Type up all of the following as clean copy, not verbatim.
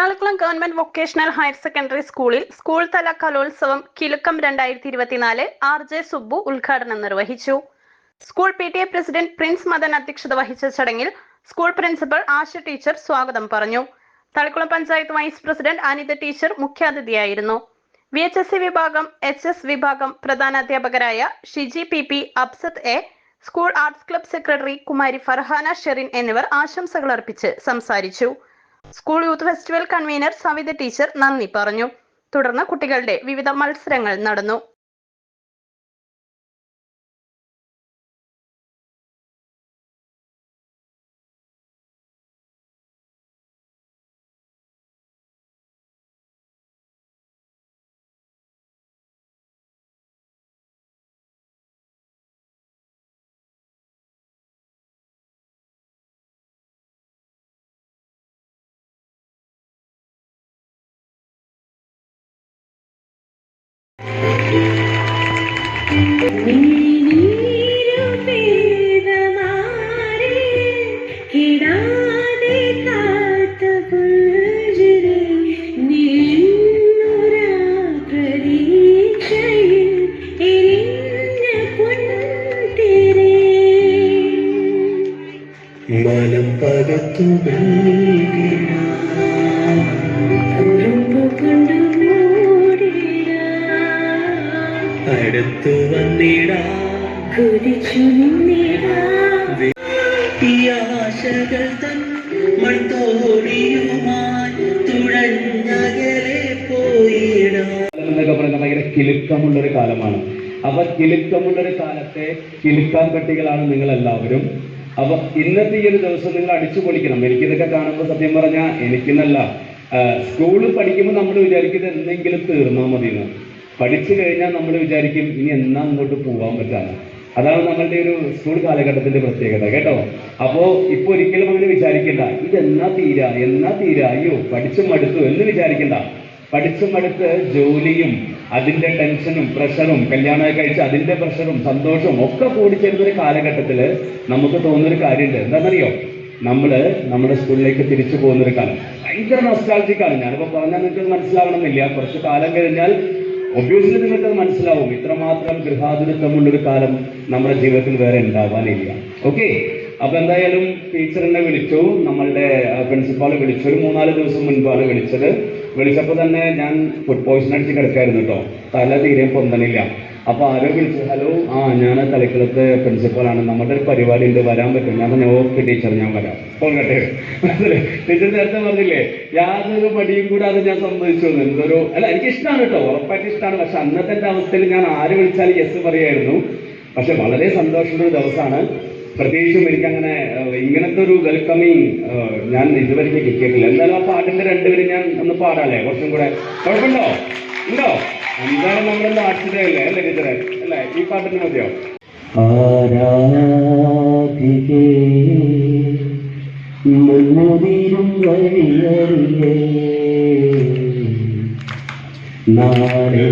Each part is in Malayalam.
Thalikkulam government vocational higher secondary സ്കൂളിൽ സ്കൂൾ തല കലോത്സവം കിലുക്കം 2024 RJ സുബ്ബു ഉദ്ഘാടനം നിർവഹിച്ചു. School PTA president Prince Madan അധ്യക്ഷത വഹിച്ച ചടങ്ങിൽ സ്കൂൾ പ്രിൻസിപ്പൽ ആശ ടീച്ചർ സ്വാഗതം പറഞ്ഞു. Thalikulam panchayat vice president Anitha teacher മുഖ്യാതിഥിയായിരുന്നു. VHSC വിഭാഗം, HS വിഭാഗം പ്രധാനാധ്യാപകരായ Shiji PP, Absath A, school arts club secretary Kumari Farhana Sherin എന്നിവർ ആശംസകൾ അർപ്പിച്ച് സംസാരിച്ചു. School youth festival convener Savitha teacher നന്ദി പറഞ്ഞു. തുടർന്ന് കുട്ടികളുടെ വിവിധ മത്സരങ്ങൾ നടന്നു. മനം പകത്തു അടുത്തു വന്നിടാ ഈ ആശകൾ തൻ മൺതോടിയുമായി തുഴഞ്ഞകലെ പോയിടാ എന്നൊക്കെ പറയുന്ന ഭയങ്കര കിലുക്കമുള്ളൊരു കാലമാണ്. അപ്പൊ കിലുക്കമുള്ളൊരു കാലത്തെ കിലുക്കാൻ കട്ടികളാണ് നിങ്ങളെല്ലാവരും. അപ്പൊ ഇന്നത്തെ ഈ ഒരു ദിവസം നിങ്ങൾ അടിച്ചു പൊളിക്കണം. എനിക്കിതൊക്കെ കാണുമ്പോൾ സത്യം പറഞ്ഞാൽ എനിക്കെന്നല്ല, സ്കൂളിൽ പഠിക്കുമ്പോൾ നമ്മൾ വിചാരിക്കുന്നത് എന്തെങ്കിലും തീർന്നാൽ മതിയെന്ന്. പഠിച്ചു കഴിഞ്ഞാൽ നമ്മൾ വിചാരിക്കും ഇനി എന്നാ അങ്ങോട്ട് പോകാൻ പറ്റാണ്. അതാണ് നമ്മളുടെ ഒരു സ്കൂൾ കാലഘട്ടത്തിന്റെ പ്രത്യേകത കേട്ടോ. അപ്പോ ഇപ്പൊ ഒരിക്കലും അങ്ങനെ വിചാരിക്കണ്ട ഇതെന്നാ തീരാ അയ്യോ പഠിച്ചും മടുത്തു എന്ന് വിചാരിക്കണ്ട. പഠിച്ചും മടുത്ത് ജോലിയും അതിന്റെ ടെൻഷനും പ്രഷറും കല്യാണമൊക്കെ കഴിച്ച് അതിന്റെ പ്രഷറും സന്തോഷവും ഒക്കെ കൂടിച്ചേരുന്നൊരു കാലഘട്ടത്തില് നമുക്ക് തോന്നുന്നൊരു കാര്യമുണ്ട്. എന്താണെന്നറിയോ? നമ്മുടെ സ്കൂളിലേക്ക് തിരിച്ചു പോകുന്നൊരു കാലം ഭയങ്കര നൊസ്റ്റാൾജിക്കാണ്. ഞാനിപ്പോ പറഞ്ഞാൽ നിങ്ങൾക്ക് മനസ്സിലാവണമെന്നില്ല. കുറച്ച് കാലം കഴിഞ്ഞാൽ ഒബ്വിയസ്ലി നിങ്ങൾക്കത് മനസ്സിലാവും. ഇത്രമാത്രം ഗൃഹാതുരത്വമുള്ളൊരു കാലം നമ്മുടെ ജീവിതത്തിൽ വേറെ ഉണ്ടാവാനില്ല. ഓക്കെ, അപ്പൊ എന്തായാലും ടീച്ചറിനെ വിളിച്ചു, നമ്മളുടെ പ്രിൻസിപ്പാളെ വിളിച്ചു. ഒരു 3-4 ദിവസം മുൻപാണ് വിളിച്ചത്. വിളിച്ചപ്പോൾ തന്നെ ഞാൻ ഫുഡ് പോയ്സൺ അടിച്ച് കിടക്കായിരുന്നു കേട്ടോ. തല തീരെ പൊന്തണില്ല. അപ്പൊ ആരോ വിളിച്ചു, ഹലോ, ഞാൻ തളിക്കുളത്തെ പ്രിൻസിപ്പളാണ്, നമ്മുടെ ഒരു പരിപാടി ഉണ്ട്, വരാൻ പറ്റും? ഞാൻ പറഞ്ഞു ഓക്കെ ടീച്ചർ, ഞാൻ വരാം. ഫോൺ കട്ടെ. ടീച്ചർ നേരത്തെ പറഞ്ഞില്ലേ യാതൊരു മടിയും കൂടാതെ ഞാൻ സമ്മതിച്ചു. എന്തൊരു അല്ല, എനിക്ക് ഇഷ്ടമാണ് കേട്ടോ, ഉറപ്പായിട്ട് ഇഷ്ടമാണ്. പക്ഷെ അന്നത്തെ എൻ്റെ അവസ്ഥയിൽ ഞാൻ ആര് വിളിച്ചാലും യെസ് പറയായിരുന്നു. പക്ഷെ വളരെ സന്തോഷമുള്ള ഒരു ദിവസമാണ്. പ്രത്യേകിച്ചും എനിക്കങ്ങനെ ഇങ്ങനത്തെ ഒരു വെൽക്കമിങ് ഞാൻ ഇതുവരെ കിട്ടിയിട്ടില്ല. എന്തായാലും ആ പാട്ടിന്റെ 2 വരി ഞാൻ ഒന്ന് പാടാല്ലേ? കുറച്ചും കൂടെ കുഴപ്പമുണ്ടോ? ഉണ്ടോ? എന്തായാലും നമ്മുടെ നാട്ടിലെ അല്ലേ ടീച്ചറെ? അല്ലേ, ഈ പാട്ടിന് മതിയോ? ആരാധികേ മുന്നതിരും വഴിയറിയേ നാളെ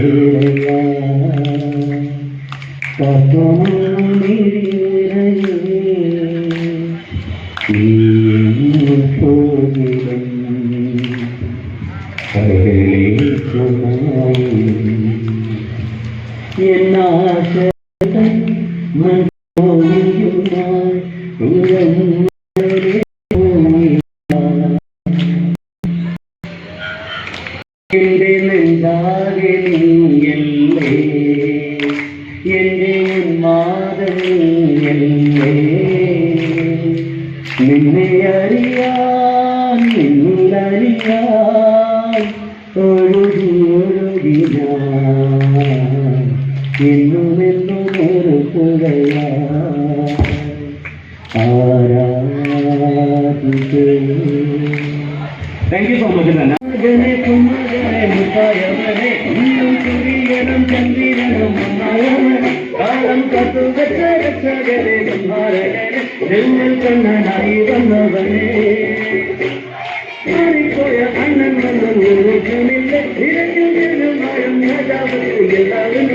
നെഞ്ചാകെ നീയല്ലേ, എന്റെ ഉന്മാദനീയല്ലേ, നിന്നെ അറിയാൻ നിന്നറിയാൻ ഒഴുകി ഞാൻ എന്നുമെന്നും ഓർക്കുകയാ ആരാധിക്കേ. Thank you so much. തന്നെ ചന്ദ്രനും കാലം കത്തുകച്ചരക്ഷകരെ കണ്ണനായി വന്നവനെ മാറിപ്പോയ അണ്ണൻ വന്നു ഇരഞ്ഞു രാജാവ് എല്ലാവരും